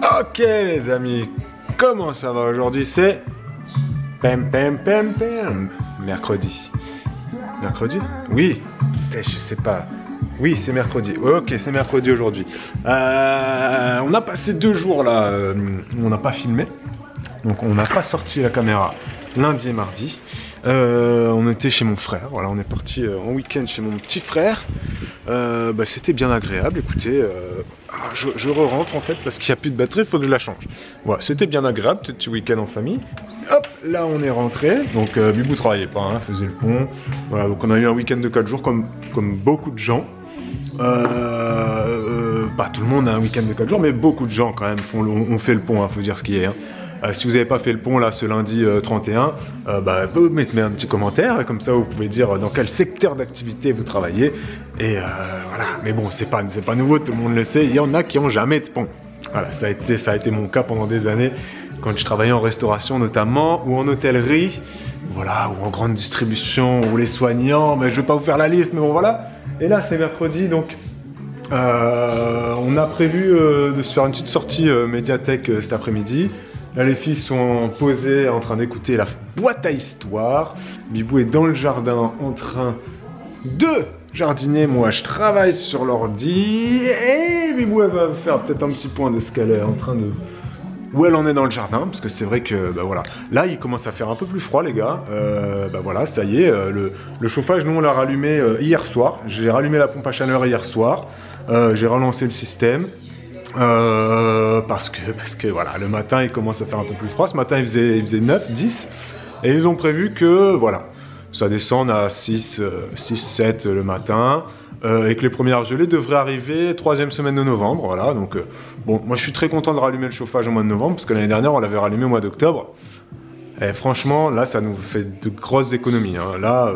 Ok les amis, comment ça va aujourd'hui? C'est mercredi. Mercredi? Oui, je sais pas. Oui, c'est mercredi. Ok, c'est mercredi aujourd'hui. On a passé 2 jours là, on n'a pas filmé. Donc on n'a pas sorti la caméra lundi et mardi. On était chez mon frère, voilà, on est parti en week-end chez mon petit frère. C'était bien agréable, écoutez, je re-rentre en fait parce qu'il n'y a plus de batterie, il faut que je la change. Voilà, c'était bien agréable, petit week-end en famille. Hop, là on est rentré, donc Bibou travaillait pas, hein, faisait le pont. Voilà, donc on a eu un week-end de 4 jours comme beaucoup de gens. Pas tout le monde a un week-end de 4 jours, mais beaucoup de gens quand même on fait le pont, hein, faut dire ce qui est. Hein. Si vous n'avez pas fait le pont là ce lundi 31, vous mettez un petit commentaire, comme ça vous pouvez dire dans quel secteur d'activité vous travaillez. Et voilà, mais bon, c'est pas nouveau, tout le monde le sait, il y en a qui n'ont jamais de pont. Voilà, ça a été mon cas pendant des années, quand je travaillais en restauration notamment, ou en hôtellerie, voilà, ou en grande distribution, ou les soignants, mais je vais pas vous faire la liste, mais bon voilà. Et là c'est mercredi, donc on a prévu de se faire une petite sortie médiathèque cet après-midi. Là, les filles sont posées en train d'écouter la boîte à histoire. Bibou est dans le jardin en train de jardiner. Moi, je travaille sur l'ordi. Et Bibou, elle va faire peut-être un petit point de ce qu'elle est en train de... Où elle en est dans le jardin. Parce que c'est vrai que, voilà. Là, il commence à faire un peu plus froid, les gars. Voilà, ça y est. Le chauffage, nous, on l'a rallumé hier soir. J'ai rallumé la pompe à chaleur hier soir. J'ai relancé le système. Parce que voilà, le matin il commence à faire un peu plus froid. Ce matin il faisait 9, 10 et ils ont prévu que voilà, ça descende à 6, 7 le matin et que les premières gelées devraient arriver 3e semaine de novembre. Voilà, donc bon, moi je suis très content de rallumer le chauffage au mois de novembre parce que l'année dernière on l'avait rallumé au mois d'octobre et franchement là ça nous fait de grosses économies, hein. Là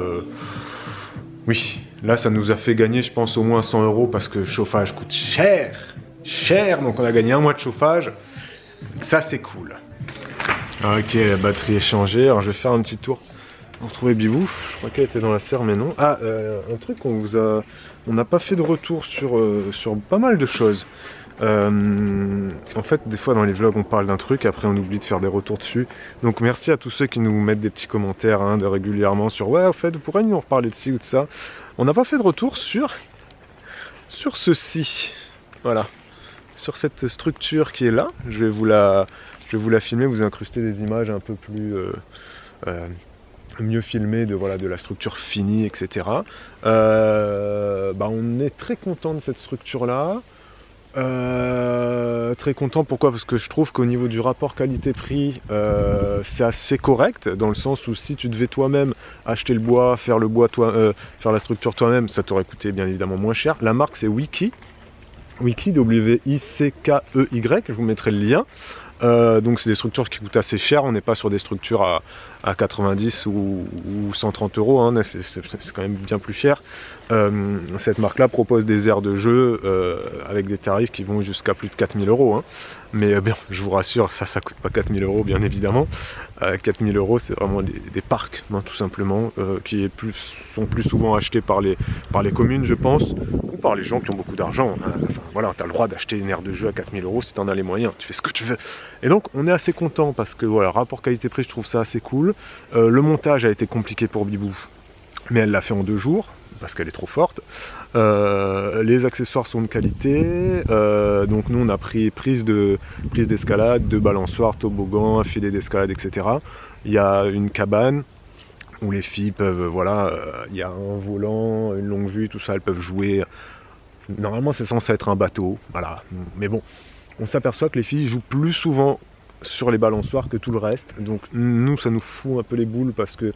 oui, là ça nous a fait gagner je pense au moins 100 € parce que le chauffage coûte cher, donc on a gagné un mois de chauffage, ça c'est cool. Ok, la batterie est changée, alors je vais faire un petit tour pour trouver Bibou, je crois qu'elle était dans la serre mais non. Ah, un truc on n'a pas fait de retour sur pas mal de choses. En fait des fois dans les vlogs on parle d'un truc, après on oublie de faire des retours dessus, donc merci à tous ceux qui nous mettent des petits commentaires hein, régulièrement sur ouais au fait vous pourrez nous reparler de ci ou de ça. On n'a pas fait de retour sur ceci, voilà. Sur cette structure qui est là, je vais vous la filmer, vous incruster des images un peu plus mieux filmées de la structure finie, etc. On est très content de cette structure là. Très content, pourquoi? Parce que je trouve qu'au niveau du rapport qualité-prix, c'est assez correct, dans le sens où si tu devais toi-même acheter le bois, faire faire la structure toi-même, ça t'aurait coûté bien évidemment moins cher. La marque c'est Wiki. Wiki, W-I-C-K-E-Y, je vous mettrai le lien. Donc c'est des structures qui coûtent assez cher, on n'est pas sur des structures à 90 ou 130 €, hein, c'est quand même bien plus cher. Cette marque là propose des aires de jeu avec des tarifs qui vont jusqu'à plus de 4000 €, hein. Mais bien, je vous rassure, ça coûte pas 4000 € bien évidemment. 4000 € c'est vraiment des parcs, hein, tout simplement, qui sont plus souvent achetés par les communes je pense, ou par les gens qui ont beaucoup d'argent, hein. Enfin, voilà, tu as le droit d'acheter une aire de jeu à 4000 € si tu en as les moyens, tu fais ce que tu veux. Et donc on est assez content parce que voilà, rapport qualité-prix je trouve ça assez cool. Le montage a été compliqué pour Bibou, mais elle l'a fait en 2 jours parce qu'elle est trop forte. Les accessoires sont de qualité, donc nous on a pris prise d'escalade, 2 balançoires, toboggan, un filet d'escalade, etc. Il y a une cabane où les filles peuvent, voilà, il y a un volant, une longue vue, tout ça, elles peuvent jouer. Normalement c'est censé être un bateau, voilà, mais bon, on s'aperçoit que les filles jouent plus souvent sur les balançoires que tout le reste, donc nous ça nous fout un peu les boules parce que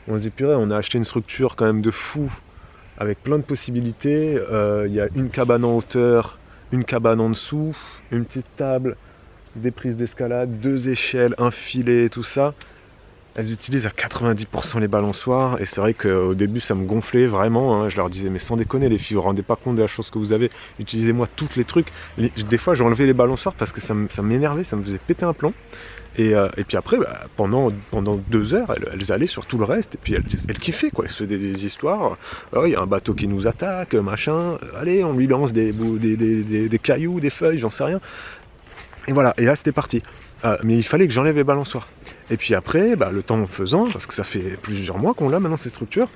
on se dit purée, on a acheté une structure quand même de fou avec plein de possibilités. Il y a une cabane en hauteur, une cabane en dessous, une petite table, des prises d'escalade, 2 échelles, un filet, tout ça. Elles utilisent à 90% les balançoires et c'est vrai qu'au début ça me gonflait vraiment, hein. Je leur disais mais sans déconner les filles, vous vous rendez pas compte de la chose que vous avez, utilisez-moi tous les trucs. Des fois j'ai enlevé les balançoires parce que ça m'énervait, ça me faisait péter un plomb. Et puis après pendant 2 heures elles allaient sur tout le reste et puis elles kiffaient quoi, elles se faisaient des histoires. Il y a un bateau qui nous attaque, machin, allez on lui lance des cailloux, des feuilles, j'en sais rien. Et voilà, et là c'était parti. Mais il fallait que j'enlève les balançoires. Et puis après, le temps faisant, parce que ça fait plusieurs mois qu'on l'a maintenant ces structures,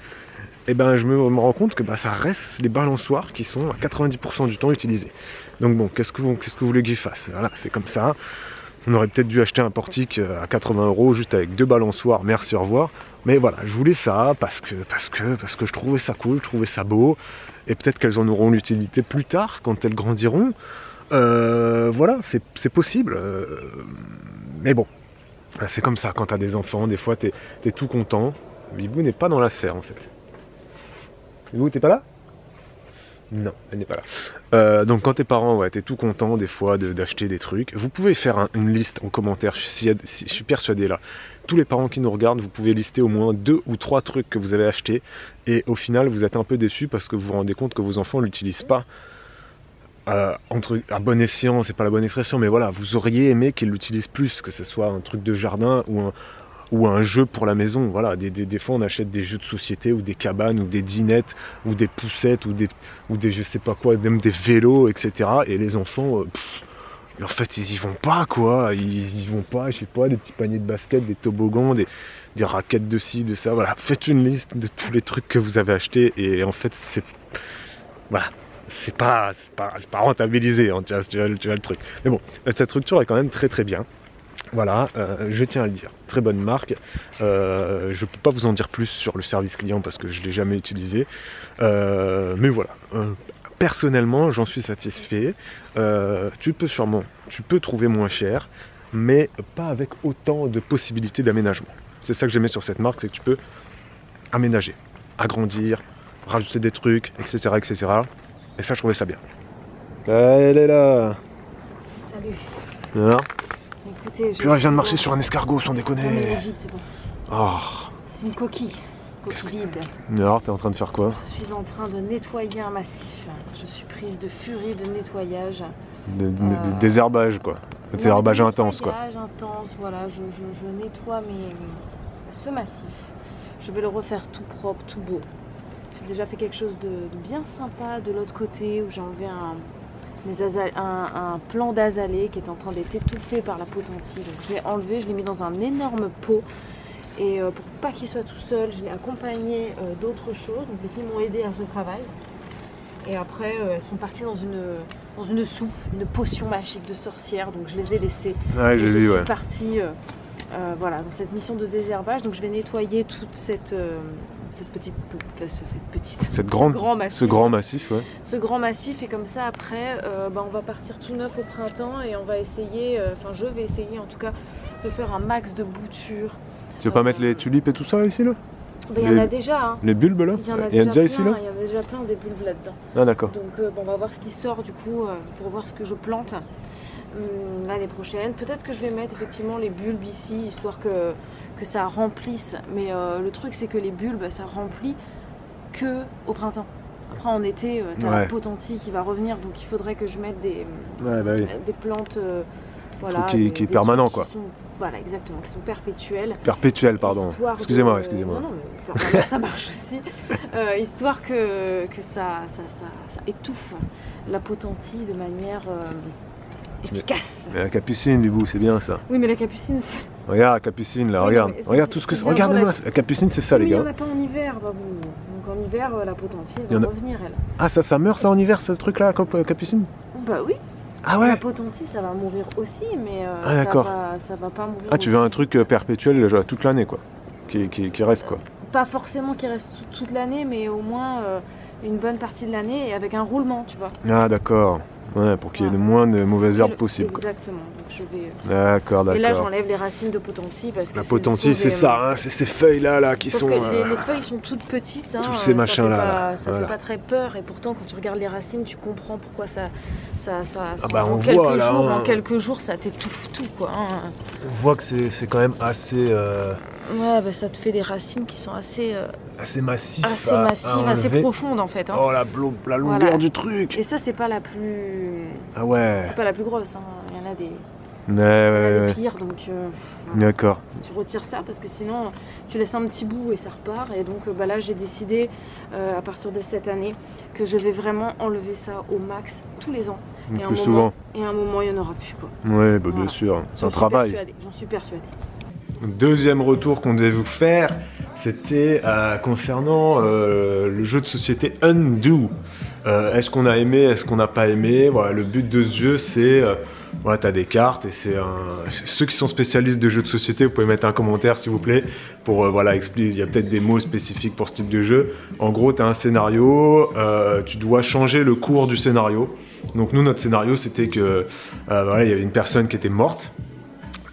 et je me rends compte que ça reste les balançoires qui sont à 90% du temps utilisés. Donc bon, qu'est-ce que vous voulez que j'y fasse? Voilà, c'est comme ça. On aurait peut-être dû acheter un portique à 80 € juste avec 2 balançoires, merci, au revoir. Mais voilà, je voulais ça parce que je trouvais ça cool, je trouvais ça beau. Et peut-être qu'elles en auront l'utilité plus tard, quand elles grandiront. Voilà, c'est possible. Mais bon, c'est comme ça, quand t'as des enfants, des fois t'es tout content. Bibou n'est pas dans la serre en fait. Bibou, t'es pas là? Non, elle n'est pas là. Donc quand t'es parents, ouais, t'es tout content des fois d'acheter des trucs. Vous pouvez faire une liste en commentaire, je suis persuadé là. Tous les parents qui nous regardent, vous pouvez lister au moins 2 ou 3 trucs que vous avez achetés. Et au final, vous êtes un peu déçus parce que vous vous rendez compte que vos enfants ne l'utilisent pas. À bon escient, c'est pas la bonne expression, mais voilà, vous auriez aimé qu'ils l'utilisent plus, que ce soit un truc de jardin ou un jeu pour la maison. Voilà, des fois on achète des jeux de société ou des cabanes ou des dinettes ou des poussettes ou des je sais pas quoi, même des vélos, etc. Et les enfants, en fait ils y vont pas quoi, ils y vont pas, je sais pas, des petits paniers de basket, des toboggans, des raquettes de ci, de ça. Voilà, faites une liste de tous les trucs que vous avez achetés et en fait c'est... Voilà. C'est pas rentabilisé, hein, tu vois le truc. Mais bon, cette structure est quand même très très bien. Voilà, je tiens à le dire. Très bonne marque. Je peux pas vous en dire plus sur le service client parce que je l'ai jamais utilisé. Mais voilà. Personnellement, j'en suis satisfait. Tu peux trouver moins cher, mais pas avec autant de possibilités d'aménagement. C'est ça que j'aimais sur cette marque, c'est que tu peux aménager, agrandir, rajouter des trucs, etc., etc. Et ça, je trouvais ça bien. Elle est là. Salut. Alors, écoutez, je viens de marcher sur un escargot, sans déconner. Non, mais il est vide, c'est bon. Oh. C'est une coquille. Vide. Alors, t'es en train de faire quoi? Je suis en train de nettoyer un massif. Je suis prise de furie de nettoyage. Désherbage, quoi. Désherbage intense, quoi. Désherbage intense, voilà. Je nettoie ce massif. Je vais le refaire tout propre, tout beau. J'ai déjà fait quelque chose de bien sympa de l'autre côté où j'ai enlevé un plant d'azalée qui est en train d'être étouffé par la potentie. Donc je l'ai enlevé, je l'ai mis dans un énorme pot et pour pas qu'il soit tout seul, je l'ai accompagné d'autres choses. Donc les filles m'ont aidé à ce travail. Et après elles sont parties dans une soupe, une potion magique de sorcière. Donc je les ai laissées. Ouais, j'ai vu, ouais. Je suis partie voilà, dans cette mission de désherbage. Donc je vais nettoyer toute ce grand massif, ouais. Ce grand massif, et comme ça après on va partir tout neuf au printemps et on va essayer, je vais essayer en tout cas de faire un max de boutures. Tu veux pas mettre les tulipes et tout ça ici là? Il y en a déjà, hein. Les bulbes là? Il y a déjà ici là? Il y en a déjà plein des bulbes là-dedans. Ah d'accord. Donc on va voir ce qui sort du coup pour voir ce que je plante l'année prochaine. Peut-être que je vais mettre effectivement les bulbes ici, histoire que ça remplisse. Mais le truc c'est que les bulbes, ça remplit que au printemps. Après en été, tu as la potentie qui va revenir, donc il faudrait que je mette des plantes, voilà, qui est permanent quoi. Voilà, exactement, qui sont perpétuelles. Perpétuelles, pardon. Excusez-moi. Non, mais ça marche aussi. Histoire que ça étouffe la potentie de manière efficace. Mais la capucine, du bout, c'est bien ça. Oui, mais la capucine, c'est... Regarde la capucine là, regarde tout ce que c'est. Regardez-moi, la capucine c'est ça les gars. Mais il n'y en a pas en hiver, babou. Donc en hiver, la potentie elle va revenir elle. Ah ça meurt ça en hiver ce truc là, capucine? Bah oui. Ah ouais. La potentie ça va mourir aussi, mais ça va pas mourir. Ah tu veux un truc perpétuel toute l'année quoi, qui reste quoi. Pas forcément qui reste toute l'année, mais au moins une bonne partie de l'année et avec un roulement, tu vois. Ah d'accord. Ouais, pour qu'il y ait le moins de mauvaises herbes possible. Exactement. Donc je vais. D'accord. Et là, j'enlève les racines de potentie parce que la potentie, c'est ça, hein, c'est ces feuilles là qui sont. Les feuilles sont toutes petites. Hein, tous ces machins là. Ça fait pas très peur et pourtant, quand tu regardes les racines, tu comprends pourquoi ça. En quelques jours, ça t'étouffe tout quoi. Hein. On voit que c'est quand même assez. Ouais, ça te fait des racines qui sont assez massives. Assez profondes en fait. Hein. Oh la longueur du truc. Et ça, c'est pas la plus. Ah ouais. C'est pas la plus grosse. Hein. Il y en a des. Ouais. Pires, donc. D'accord. Tu retires ça parce que sinon, tu laisses un petit bout et ça repart. Et donc là, j'ai décidé à partir de cette année que je vais vraiment enlever ça au max tous les ans. plus souvent. Et à un moment, il n'y en aura plus, quoi. Ouais, bah, bien sûr, c'est un travail. J'en suis persuadée. Deuxième retour qu'on devait vous faire, c'était concernant le jeu de société Undo. Est-ce qu'on a aimé, est-ce qu'on n'a pas aimé? Voilà, le but de ce jeu, c'est... voilà, tu as des cartes et c'est ceux qui sont spécialistes de jeux de société, vous pouvez mettre un commentaire s'il vous plaît pour voilà, expliquer. Il y a peut-être des mots spécifiques pour ce type de jeu. En gros, tu as un scénario, tu dois changer le cours du scénario. Donc nous, notre scénario, c'était que voilà, il y avait une personne qui était morte.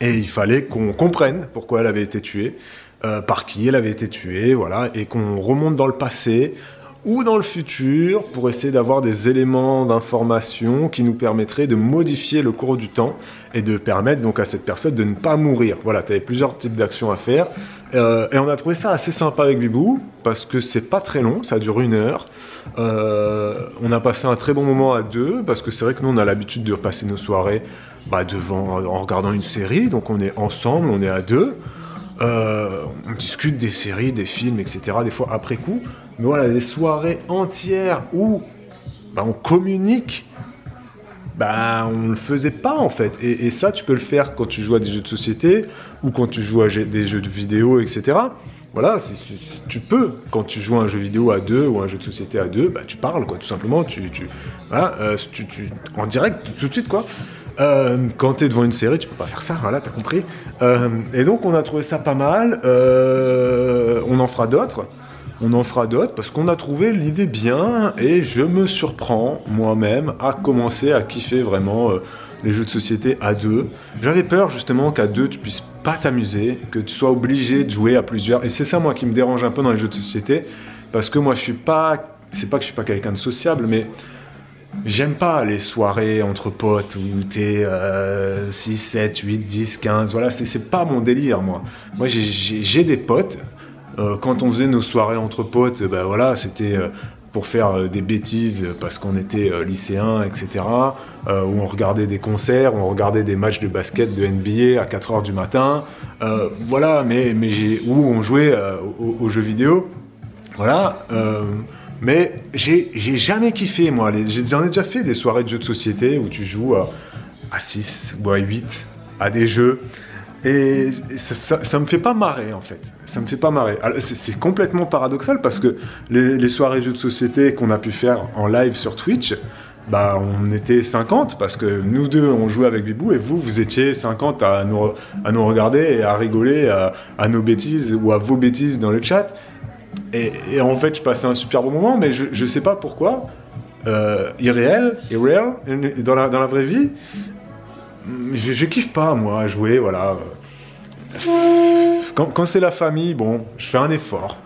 Et il fallait qu'on comprenne pourquoi elle avait été tuée, par qui elle avait été tuée, voilà, et qu'on remonte dans le passé ou dans le futur pour essayer d'avoir des éléments d'information qui nous permettraient de modifier le cours du temps et de permettre donc à cette personne de ne pas mourir. Voilà, tu avais plusieurs types d'actions à faire. Et on a trouvé ça assez sympa avec Bibou, parce que c'est pas très long, ça dure 1 heure. On a passé un très bon moment à deux, parce que c'est vrai que nous on a l'habitude de passer nos soirées en regardant une série, donc on est ensemble, on est à deux. On discute des séries, des films, etc. des fois après coup. Mais voilà, des soirées entières où on communique, on le faisait pas en fait. Et ça, tu peux le faire quand tu joues à des jeux de société ou quand tu joues à des jeux de vidéo, etc. Voilà, tu peux, quand tu joues à un jeu vidéo à deux ou un jeu de société à deux, tu parles quoi, tout simplement. Voilà, en direct, tout de suite quoi. Quand tu es devant une série, tu peux pas faire ça, voilà, t'as compris. Et donc on a trouvé ça pas mal. On en fera d'autres. Parce qu'on a trouvé l'idée bien et je me surprends moi-même à commencer à kiffer vraiment les jeux de société à deux. J'avais peur justement qu'à deux tu puisses pas t'amuser, que tu sois obligé de jouer à plusieurs. Et c'est ça moi qui me dérange un peu dans les jeux de société, parce que moi je suis pas, c'est pas que je suis pas quelqu'un de sociable, mais j'aime pas les soirées entre potes où t'es 6, 7, 8, 10, 15, voilà, c'est pas mon délire moi. Moi j'ai des potes. Quand on faisait nos soirées entre potes, voilà, c'était pour faire des bêtises parce qu'on était lycéens, etc. Où on regardait des concerts, on regardait des matchs de basket de NBA à 4 h du matin. Voilà, où on jouait aux jeux vidéo. Voilà. Mais j'ai jamais kiffé, moi. J'en ai déjà fait des soirées de jeux de société où tu joues à 6 ou à 8 à des jeux. Et ça me fait pas marrer en fait, ça me fait pas marrer. C'est complètement paradoxal parce que les soirées jeux de société qu'on a pu faire en live sur Twitch, on était 50 parce que nous deux on jouait avec Bibou et vous étiez 50 à nous regarder et à rigoler à nos bêtises ou à vos bêtises dans le chat. Et en fait je passais un super bon moment, mais je sais pas pourquoi, irréel, dans la vraie vie, je kiffe pas moi à jouer, voilà. Quand c'est la famille, bon, je fais un effort.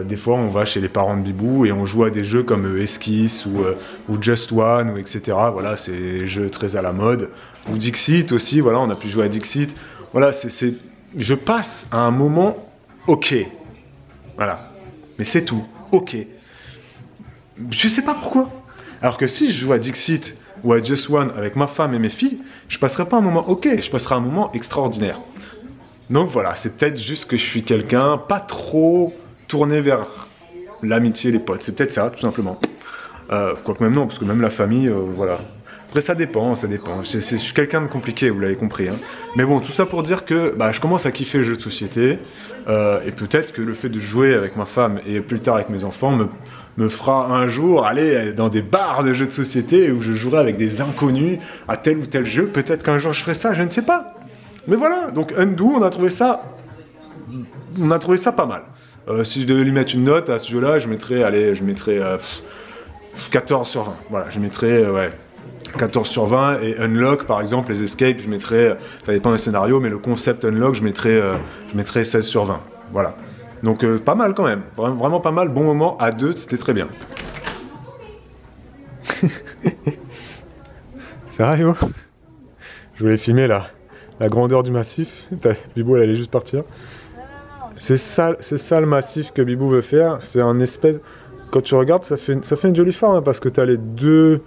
Des fois on va chez les parents de Bibou et on joue à des jeux comme Esquisse ou Just One ou etc. Voilà, c'est des jeux très à la mode. Ou Dixit aussi, voilà, on a pu jouer à Dixit. Voilà, je passe à un moment ok. Voilà, mais c'est tout, ok. Je sais pas pourquoi. Alors que si je joue à Dixit ou à Just One avec ma femme et mes filles, je passerai pas un moment ok, je passerai un moment extraordinaire. Donc voilà, c'est peut-être juste que je suis quelqu'un pas trop tourné vers l'amitié, les potes. C'est peut-être ça, tout simplement. Quoique même non, parce que même la famille, voilà. Après ça dépend. Je suis quelqu'un de compliqué, vous l'avez compris. Hein. Mais bon, tout ça pour dire que je commence à kiffer les jeux de société. Et peut-être que le fait de jouer avec ma femme et plus tard avec mes enfants me fera un jour aller dans des bars de jeux de société où je jouerai avec des inconnus à tel ou tel jeu. Peut-être qu'un jour je ferai ça, je ne sais pas. Mais voilà, donc Undo, on a trouvé ça pas mal. Si je devais lui mettre une note à ce jeu-là, je mettrais 14 sur 20. Voilà, je mettrais 14 sur 20. Et Unlock, par exemple, les escapes, je mettrais, ça dépend des scénarios, mais le concept Unlock, je mettrais 16 sur 20. Voilà. Donc pas mal quand même, vraiment pas mal, bon moment, à deux, c'était très bien. Sérieux? Je voulais filmer la grandeur du massif. Bibou elle allait juste partir. C'est ça le massif que Bibou veut faire, c'est un espèce... Quand tu regardes, ça fait une jolie forme, hein, parce que tu as les deux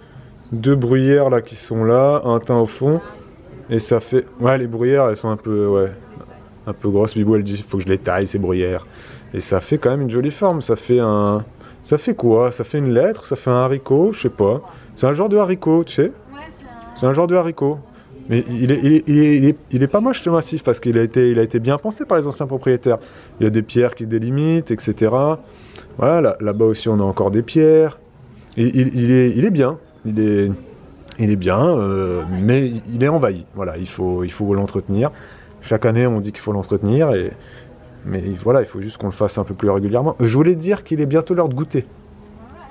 bruyères là qui sont là, un teint au fond, et ça fait... Ouais, les bruyères, elles sont un peu grosses. Bibou, elle dit, il faut que je les taille, ces bruyères. Et ça fait quand même une jolie forme, ça fait Ça fait quoi? Ça fait une lettre? Ça fait un haricot? Je sais pas. C'est un genre de haricot, tu sais? Ouais, C'est un genre de haricot. Mais il est pas moche ce massif parce qu'il a été bien pensé par les anciens propriétaires. Il y a des pierres qui délimitent, etc. Voilà, là-bas aussi on a encore des pierres. Il est bien. Il est bien, mais il est envahi. Voilà, il faut l'entretenir. Chaque année on dit qu'il faut l'entretenir, mais voilà, il faut juste qu'on le fasse un peu plus régulièrement. Je voulais dire qu'il est bientôt l'heure de goûter.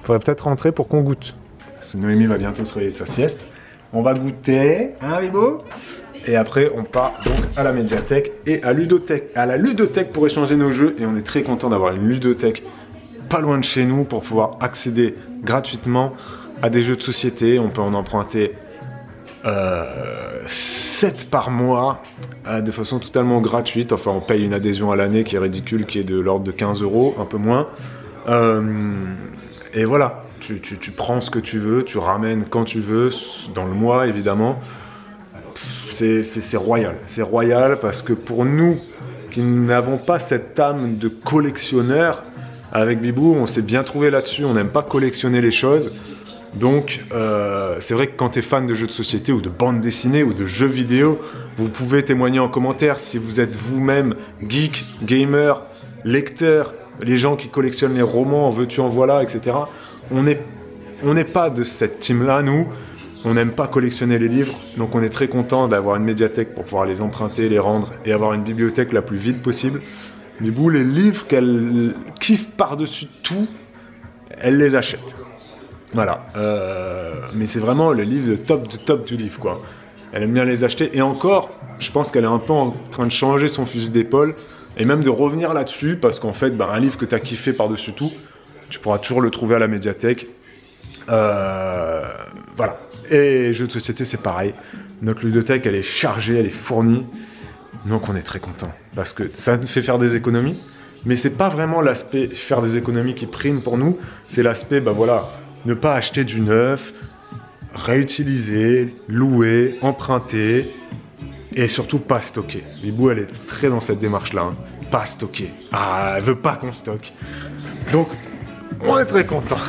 Il faudrait peut-être rentrer pour qu'on goûte. Parce que Noémie va bientôt se réveiller de sa sieste. On va goûter, hein Bibo? Et après, on part donc à la médiathèque et à la ludothèque pour échanger nos jeux. Et on est très content d'avoir une ludothèque pas loin de chez nous pour pouvoir accéder gratuitement à des jeux de société. On peut en emprunter 7 par mois de façon totalement gratuite. Enfin, on paye une adhésion à l'année qui est ridicule, qui est de l'ordre de 15 €, un peu moins. Et voilà. Tu prends ce que tu veux, tu ramènes quand tu veux, dans le mois évidemment. C'est royal. C'est royal parce que pour nous qui n'avons pas cette âme de collectionneur, avec Bibou, on s'est bien trouvé là-dessus. On n'aime pas collectionner les choses. Donc, c'est vrai que quand tu es fan de jeux de société ou de bande dessinée ou de jeux vidéo, vous pouvez témoigner en commentaire si vous êtes vous-même geek, gamer, lecteur, les gens qui collectionnent les romans, en veux-tu, en voilà, etc. On n'est pas de cette team-là, nous. On n'aime pas collectionner les livres, donc on est très content d'avoir une médiathèque pour pouvoir les emprunter, les rendre et avoir une bibliothèque la plus vide possible. Mais vous, les livres qu'elle kiffe par-dessus tout, elle les achète. Voilà. Mais c'est vraiment le livre de top du livre, quoi. Elle aime bien les acheter. Et encore, je pense qu'elle est un peu en train de changer son fusil d'épaule et même de revenir là-dessus parce qu'en fait, un livre que tu as kiffé par-dessus tout, tu pourras toujours le trouver à la médiathèque. Voilà. Et jeux de société, c'est pareil. Notre ludothèque, elle est chargée, elle est fournie. Donc on est très content. Parce que ça nous fait faire des économies. Mais c'est pas vraiment l'aspect faire des économies qui prime pour nous. C'est l'aspect, voilà, ne pas acheter du neuf, réutiliser, louer, emprunter. Et surtout pas stocker. Bibou, elle est très dans cette démarche-là. Hein. Pas stocker. Ah, elle veut pas qu'on stocke. Donc, on est très content.